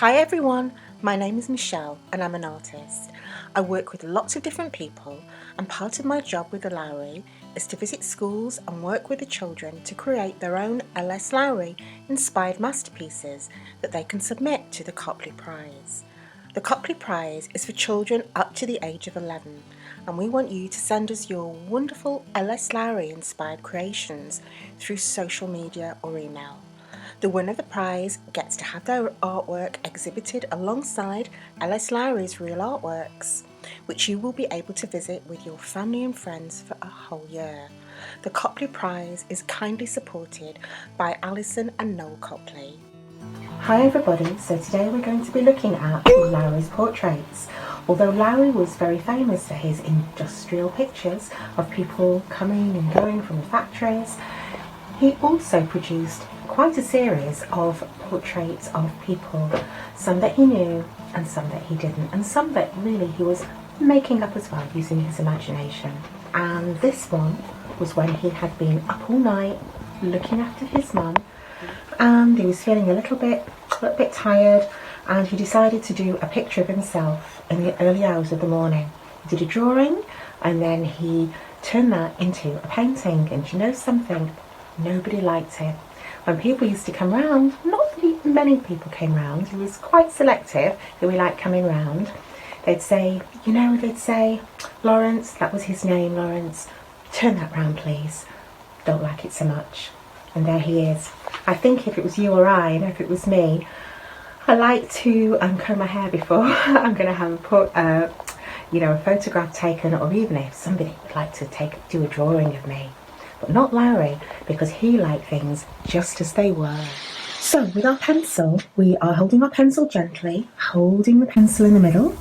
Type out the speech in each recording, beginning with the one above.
Hi everyone, my name is Michelle and I'm an artist. I work with lots of different people and part of my job with the Lowry is to visit schools and work with the children to create their own LS Lowry inspired masterpieces that they can submit to the Copley Prize. The Copley Prize is for children up to the age of 11 and we want you to send us your wonderful LS Lowry inspired creations through social media or email. The winner of the prize gets to have their artwork exhibited alongside LS Lowry's real artworks, which you will be able to visit with your family and friends for a whole year. The Copley Prize is kindly supported by Alison and Noel Copley. Hi everybody, so today we're going to be looking at Lowry's portraits. Although Lowry was very famous for his industrial pictures of people coming and going from the factories, he also produced quite a series of portraits of people, some that he knew and some that he didn't, and some that really he was making up as well using his imagination. And this one was when he had been up all night looking after his mum and he was feeling a little bit tired, and he decided to do a picture of himself in the early hours of the morning. He did a drawing and then he turned that into a painting, and you know something? Nobody liked it. When people used to come round, not really many people came round, he was quite selective who he liked coming round. They'd say, Lawrence, that was his name, Lawrence, turn that round please, don't like it so much. And there he is. I think if it was you or I, and if it was me, I like to comb my hair before I'm going to have a photograph taken, or even if somebody would like to do a drawing of me. But not Lowry, because he liked things just as they were. So with our pencil, we are holding our pencil gently, holding the pencil in the middle.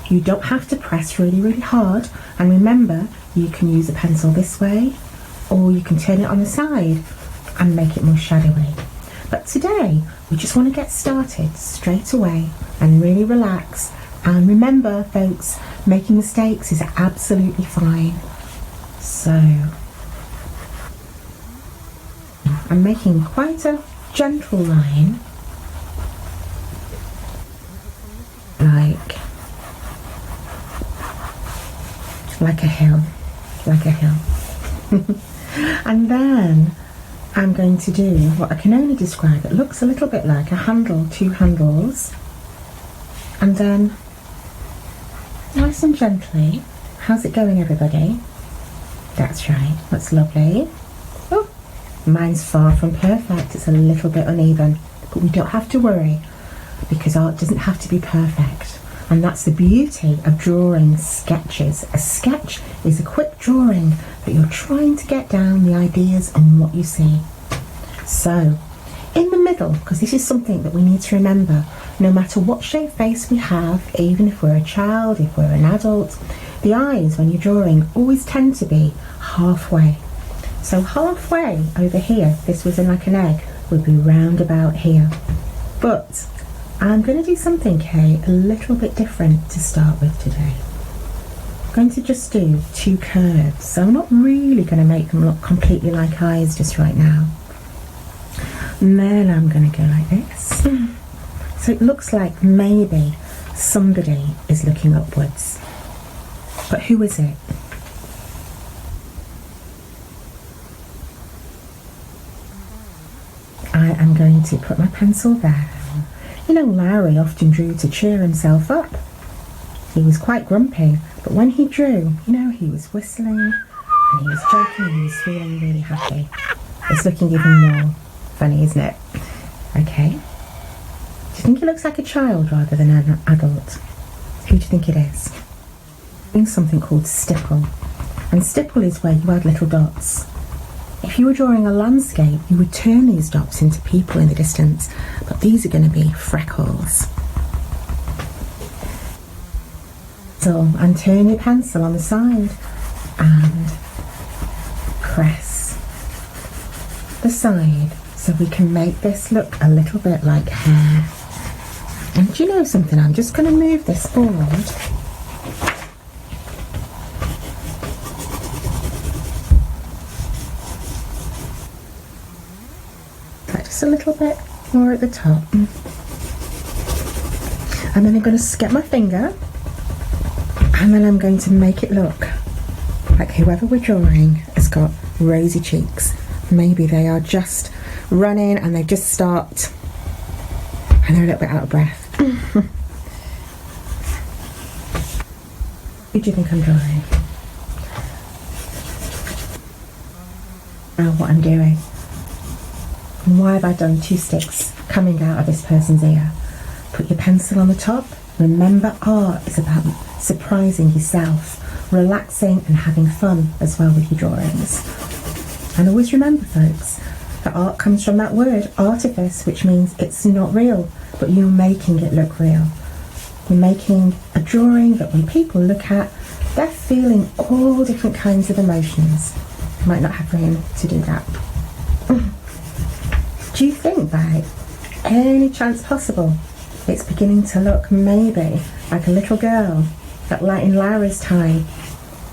You don't have to press really, really hard. And remember, you can use a pencil this way, or you can turn it on the side and make it more shadowy. But today, we just want to get started straight away and really relax. And remember, folks, making mistakes is absolutely fine. So I'm making quite a gentle line, like a hill. And then I'm going to do what I can only describe. It looks a little bit like a handle, two handles, and then nice and gently. How's it going, everybody? That's right, that's lovely. Oh, mine's far from perfect. It's a little bit uneven, but we don't have to worry because art doesn't have to be perfect. And that's the beauty of drawing sketches. A sketch is a quick drawing that you're trying to get down the ideas and what you see. So, in the middle, because this is something that we need to remember, no matter what shape face we have, even if we're a child, if we're an adult, the eyes, when you're drawing, always tend to be halfway. So halfway over here, this was like an egg, would be round about here. But I'm going to do something, Kay, a little bit different to start with today. I'm going to just do two curves, so I'm not really going to make them look completely like eyes just right now. And then I'm going to go like this. So it looks like maybe somebody is looking upwards. But who is it? I am going to put my pencil there. You know, Lowry often drew to cheer himself up. He was quite grumpy, but when he drew, you know, he was whistling and he was joking and he was feeling really happy. It's looking even more funny, isn't it? Okay. Do you think he looks like a child rather than an adult? Who do you think it is? Doing something called stipple. And stipple is where you add little dots. If you were drawing a landscape, you would turn these dots into people in the distance, but these are going to be freckles. So, and turn your pencil on the side and press the side so we can make this look a little bit like hair. And do you know something? I'm just going to move this forward. Just a little bit more at the top. And then I'm going to get my finger, and then I'm going to make it look like whoever we're drawing has got rosy cheeks. Maybe they are just running and they've just stopped and they're a little bit out of breath. Who do you think I'm drawing? Now what I'm doing. And why have I done 2 sticks coming out of this person's ear? Put your pencil on the top. Remember, art is about surprising yourself, relaxing and having fun as well with your drawings. And always remember, folks, that art comes from that word, artifice, which means it's not real, but you're making it look real. You're making a drawing that when people look at, they're feeling all different kinds of emotions. You might not have room to do that. Do you think by any chance possible it's beginning to look maybe like a little girl that in Lowry's time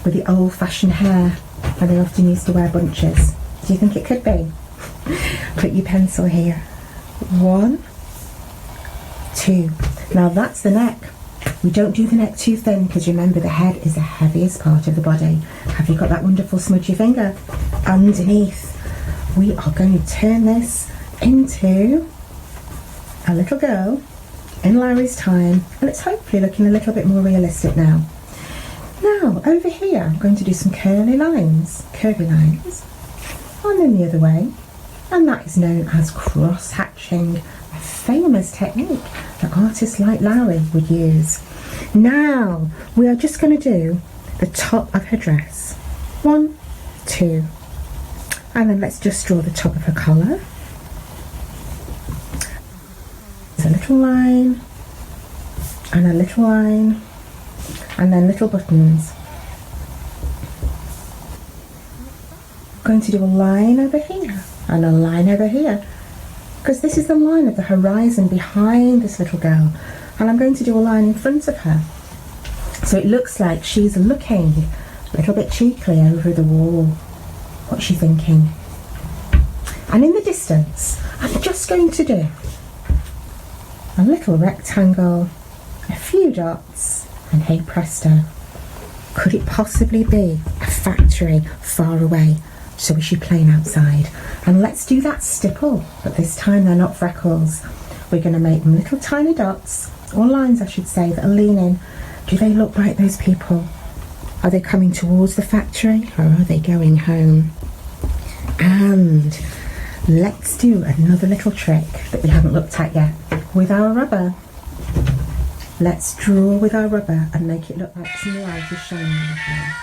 with the old-fashioned hair, and they often used to wear bunches? Do you think it could be? Put your pencil here. 1, 2. Now that's the neck. We don't do the neck too thin because remember the head is the heaviest part of the body. Have you got that wonderful smudgy finger? Underneath. We are going to turn this into a little girl in Lowry's time, and it's hopefully looking a little bit more realistic now. Now over here I'm going to do some curvy lines, and then the other way, and that is known as cross-hatching, a famous technique that artists like Lowry would use. Now we are just going to do the top of her dress. 1, 2, and then let's just draw the top of her collar. There's a little line, and a little line, and then little buttons. Going to do a line over here and a line over here, because this is the line of the horizon behind this little girl, and I'm going to do a line in front of her so it looks like she's looking a little bit cheekily over the wall. What's she thinking? And in the distance I'm just going to do a little rectangle, a few dots, and hey presto, could it possibly be a factory far away? So we should plane outside, and let's do that stipple, but this time they're not freckles. We're going to make them little tiny dots, or lines I should say, that are leaning. Do they look like those people? Are they coming towards the factory, or are they going home? And let's do another little trick that we haven't looked at yet with our rubber. Let's draw with our rubber and make it look like some light is shining in here.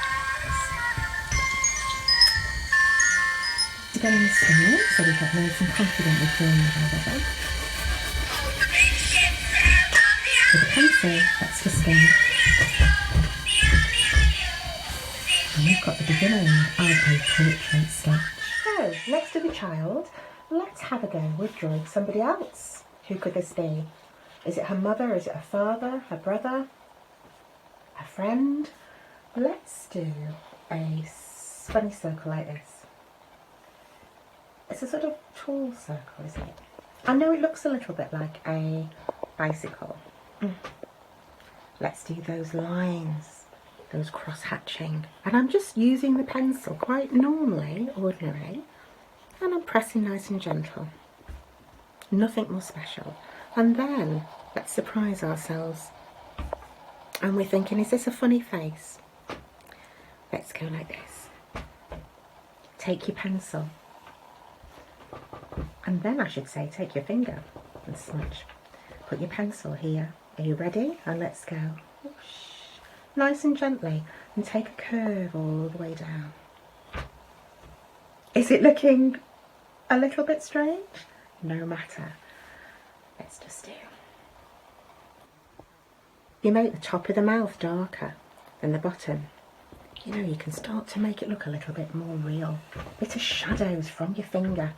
To get in the style, so we get nice and confident with drawing with our rubber. With a pencil, let's just go. And we've got the beginning of a portrait sketch. So, next to the child, let's have a go with drawing somebody else. Who could this be? Is it her mother? Is it her father? Her brother? Her friend? Let's do a funny circle like this. It's a sort of tall circle, isn't it? I know it looks a little bit like a bicycle. Let's do those lines, those cross-hatching. And I'm just using the pencil quite normally, ordinary, and I'm pressing nice and gentle. Nothing more special. And then let's surprise ourselves. And we're thinking, is this a funny face? Let's go like this. Take your pencil. And then I should say, take your finger and smudge. Put your pencil here. Are you ready? And let's go. Whoosh. Nice and gently. And take a curve all the way down. Is it looking a little bit strange? No matter. Let's just do. You make the top of the mouth darker than the bottom. You know, you can start to make it look a little bit more real. Bit of shadows from your finger.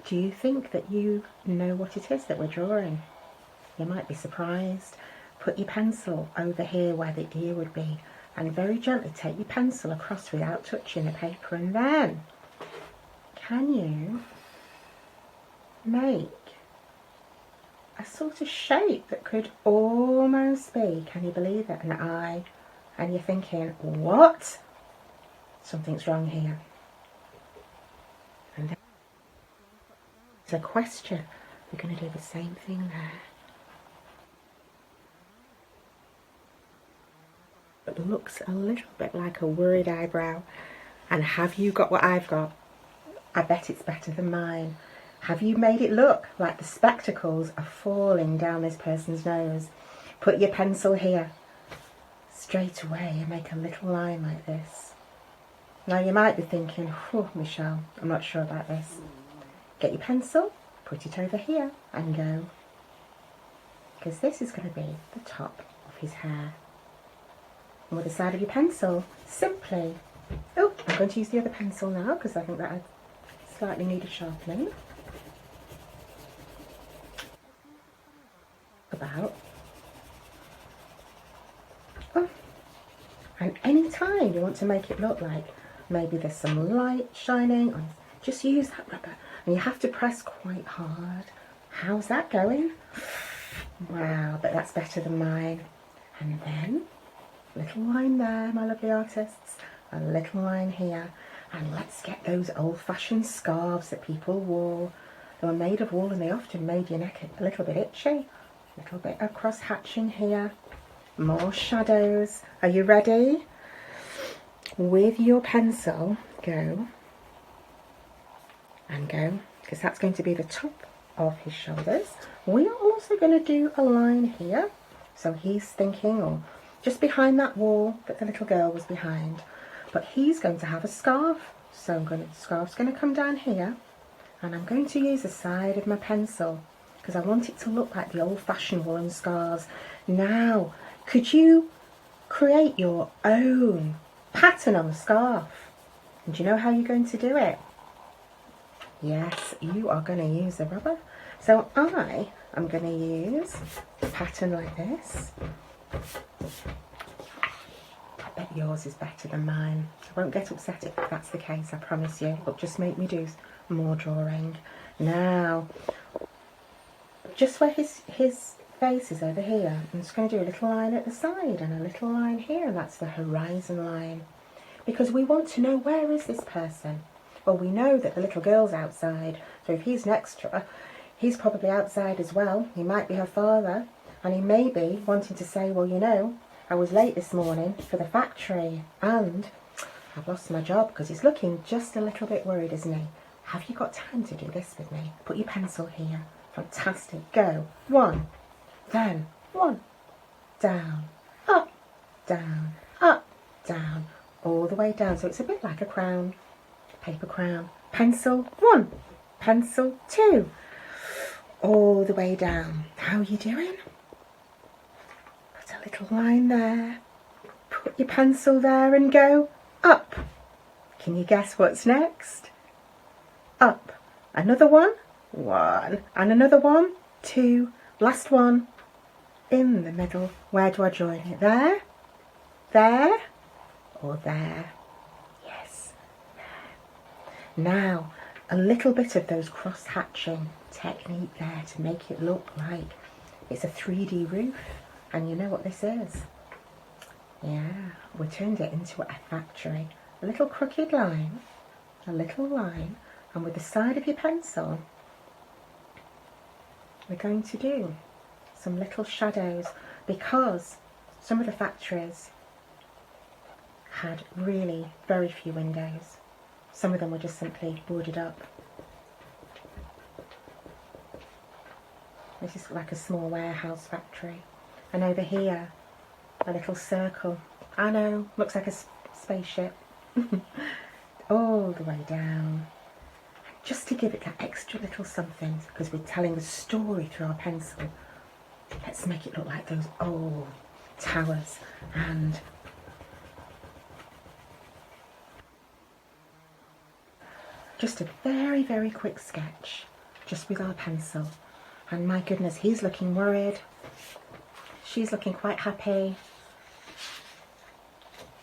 Do you think that you know what it is that we're drawing? You might be surprised. Put your pencil over here where the ear would be, and very gently take your pencil across without touching the paper, and then can you make a sort of shape that could almost be, can you believe it, an eye. And you're thinking, what? Something's wrong here. And then it's a question. We're going to do the same thing there. It looks a little bit like a worried eyebrow. And have you got what I've got? I bet it's better than mine. Have you made it look like the spectacles are falling down this person's nose? Put your pencil here. Straight away and make a little line like this. Now you might be thinking, oh, Michelle, I'm not sure about this. Get your pencil, put it over here and go. Because this is going to be the top of his hair. And with the side of your pencil, simply, oh, I'm going to use the other pencil now because I think that I slightly need a sharpening. About. Oh. And any time you want to make it look like maybe there's some light shining on, just use that rubber. And you have to press quite hard. How's that going? Wow, but that's better than mine. And then, a little line there, my lovely artists. A little line here. And let's get those old-fashioned scarves that people wore. They were made of wool and they often made your neck a little bit itchy. A little bit of cross-hatching here. More shadows. Are you ready? With your pencil, go and go, because that's going to be the top of his shoulders. We are also going to do a line here. So he's thinking, or just behind that wall that the little girl was behind. But he's going to have a scarf. So the scarf's going to come down here. And I'm going to use the side of my pencil because I want it to look like the old-fashioned woolen scarves. Now, could you create your own pattern on the scarf? And do you know how you're going to do it? Yes, you are going to use the rubber. So I am going to use a pattern like this. I bet yours is better than mine. I won't get upset if that's the case, I promise you. It'll just make me do more drawing. Now, just where his face is over here, I'm just going to do a little line at the side and a little line here, and that's the horizon line. Because we want to know, where is this person? Well, we know that the little girl's outside, so if he's next to her, he's probably outside as well. He might be her father, and he may be wanting to say, well, you know, I was late this morning for the factory, and I've lost my job, because he's looking just a little bit worried, isn't he? Have you got time to do this with me? Put your pencil here. Fantastic. Go. 1, then 1, down, up, down, all the way down. So it's a bit like a crown, paper crown. Pencil 1, pencil 2, all the way down. How are you doing? Put a little line there. Put your pencil there and go up. Can you guess what's next? Up. Another one. 1 and another one, 2, last one in the middle. Where do I join it? There, there, or there? Yes, there. Now, a little bit of those cross-hatching technique there to make it look like it's a 3D roof. And you know what this is? Yeah, we turned it into a factory. A little crooked line, a little line, and with the side of your pencil, we're going to do some little shadows, because some of the factories had really very few windows. Some of them were just simply boarded up. This is like a small warehouse factory. And over here, a little circle. I know, looks like a spaceship. All the way down. Just to give it that extra little something, because we're telling a story through our pencil. Let's make it look like those old towers. And just a very, very quick sketch, just with our pencil. And my goodness, he's looking worried. She's looking quite happy.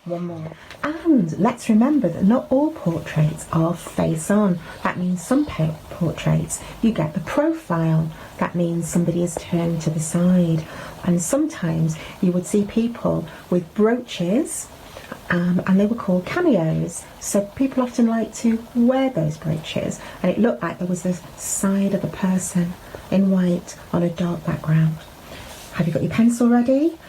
One more. And let's remember that not all portraits are face on. That means some portraits you get the profile. That means somebody is turned to the side. And sometimes you would see people with brooches, and they were called cameos. So people often like to wear those brooches, and it looked like there was the side of a person in white on a dark background. Have you got your pencil ready?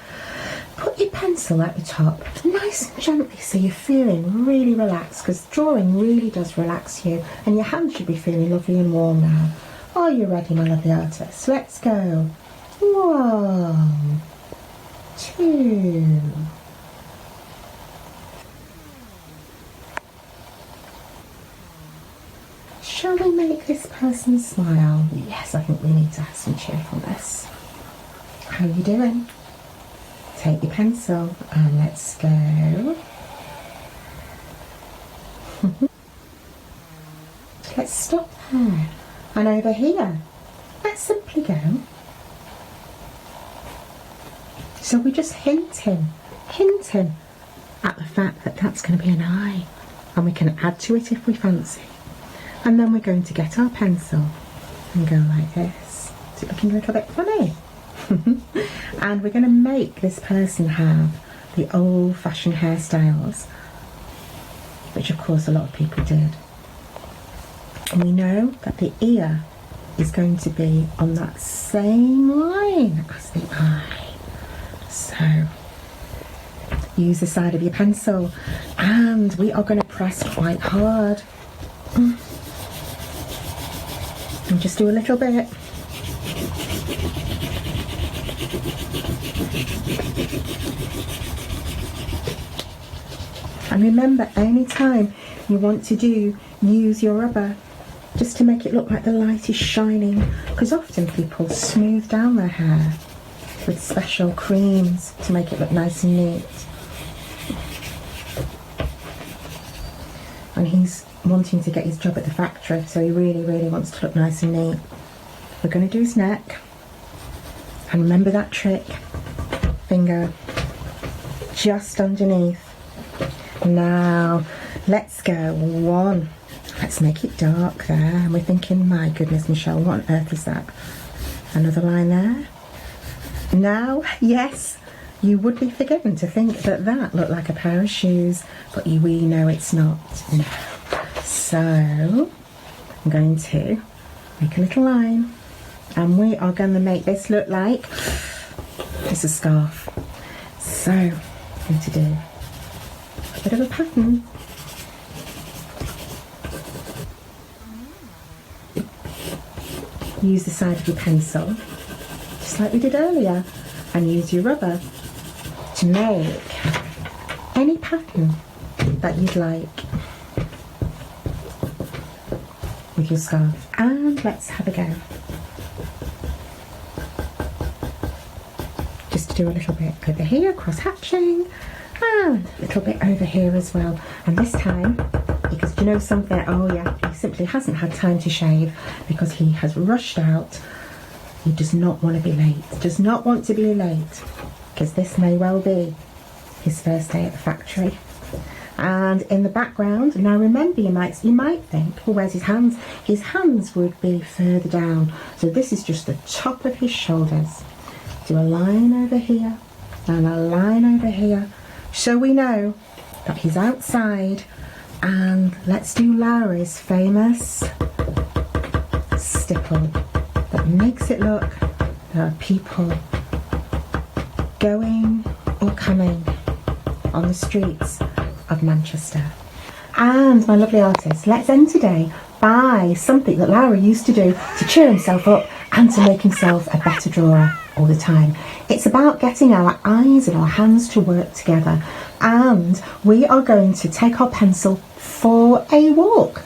Put your pencil at the top, nice and gently, so you're feeling really relaxed, because drawing really does relax you, and your hands should be feeling lovely and warm now. Are you ready, my lovely artist? Let's go. 1, 2. Shall we make this person smile? Yes, I think we need to have some cheerfulness. How are you doing? Take your pencil and let's go. Let's stop there. And over here, let's simply go. So we just hinting at the fact that that's going to be an eye, and we can add to it if we fancy. And then we're going to get our pencil and go like this. Is it looking a little bit funny? And we're going to make this person have the old-fashioned hairstyles, which of course a lot of people did. And we know that the ear is going to be on that same line as the eye. So use the side of your pencil, and we are going to press quite hard. And just do a little bit. And remember, anytime you want to use your rubber, just to make it look like the light is shining, because often people smooth down their hair with special creams to make it look nice and neat. And he's wanting to get his job at the factory, so he really, really wants to look nice and neat. We're going to do his neck. And remember that trick. Finger just underneath. Now, let's go. 1. Let's make it dark there. And we're thinking, my goodness, Michelle, what on earth is that? Another line there. Now, yes, you would be forgiven to think that that looked like a pair of shoes, but we know it's not. No. So, I'm going to make a little line, and we are going to make this look like it's a scarf. So, I'm going to do a bit of a pattern. Use the side of your pencil, just like we did earlier, and use your rubber to make any pattern that you'd like with your scarf. And let's have a go. Just to do a little bit over here, cross hatching, and a little bit over here as well. And this time, because do you know something? Oh yeah, he simply hasn't had time to shave because he has rushed out. He does not want to be late, does not want to be late, because this may well be his first day at the factory. And in the background, now remember, you might think, well, where's his hands? His hands would be further down. So this is just the top of his shoulders. Do a line over here and a line over here, so we know that he's outside. And let's do Lowry's famous stipple that makes it look there are people going or coming on the streets of Manchester. And my lovely artist, let's end today by something that Lowry used to do to cheer himself up and to make himself a better drawer all the time. It's about getting our eyes and our hands to work together, and we are going to take our pencil for a walk.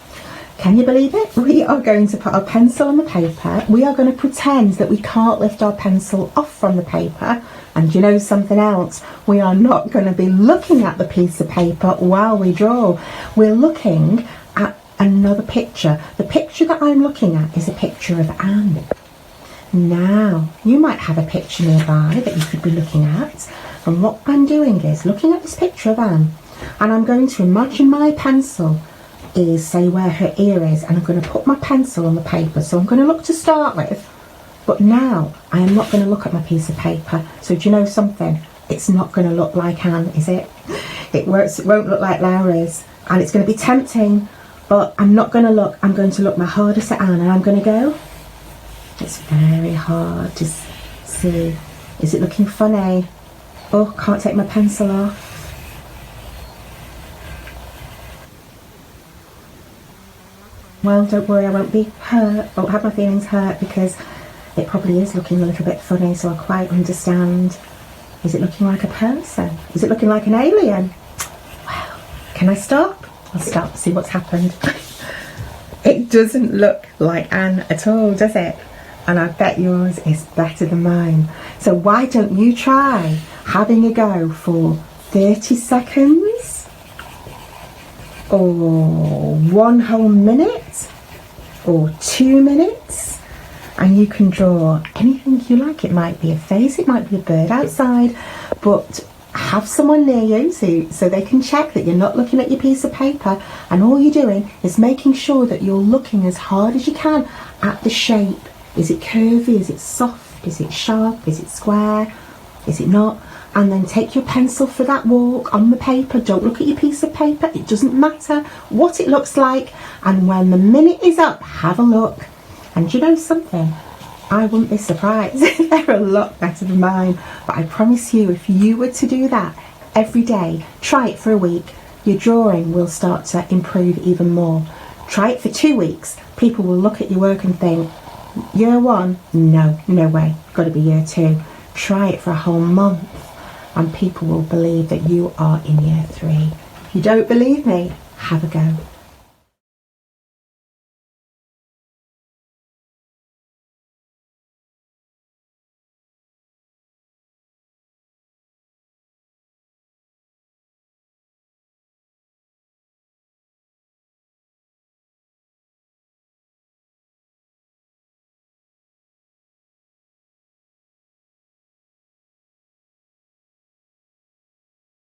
Can you believe it? We are going to put our pencil on the paper. We are going to pretend that we can't lift our pencil off from the paper. And you know something else? We are not going to be looking at the piece of paper while we draw. We're looking at another picture. The picture that I'm looking at is a picture of Anne. Now, you might have a picture nearby that you could be looking at. And what I'm doing is looking at this picture of Anne, And I'm going to imagine my pencil is, say, where her ear is, and I'm going to put my pencil on the paper. So I'm going to look to start with, but now I am not going to look at my piece of paper. So do you know something? It's not going to look like Anne, is it? It won't look like Lowry's, and it's going to be tempting, but I'm not going to look. I'm going to look my hardest at Anne, and I'm going to go. It's very hard to see. Is it looking funny? Oh, can't take my pencil off. Well, don't worry, I won't be hurt, I won't have my feelings hurt, because it probably is looking a little bit funny, so I quite understand. Is it looking like a person? Is it looking like an alien? Well, can I stop? I'll stop, see what's happened. It doesn't look like Anne at all, does it? And I bet yours is better than mine. So why don't you try having a go for 30 seconds? Or 1 whole minute, or 2 minutes, and you can draw anything you like. It might be a face, it might be a bird outside, but have someone near you so they can check that you're not looking at your piece of paper, and all you're doing is making sure that you're looking as hard as you can at the shape. Is it curvy? Is it soft? Is it sharp? Is it square? Is it not? And then take your pencil for that walk on the paper. Don't look at your piece of paper. It doesn't matter what it looks like. And when the minute is up, have a look. And you know something? I wouldn't be surprised. They're a lot better than mine. But I promise you, if you were to do that every day, try it for a week, your drawing will start to improve even more. Try it for 2 weeks. People will look at your work and think, year 1? No, no way. Got to be year 2. Try it for a whole month, and people will believe that you are in year 3. If you don't believe me, have a go.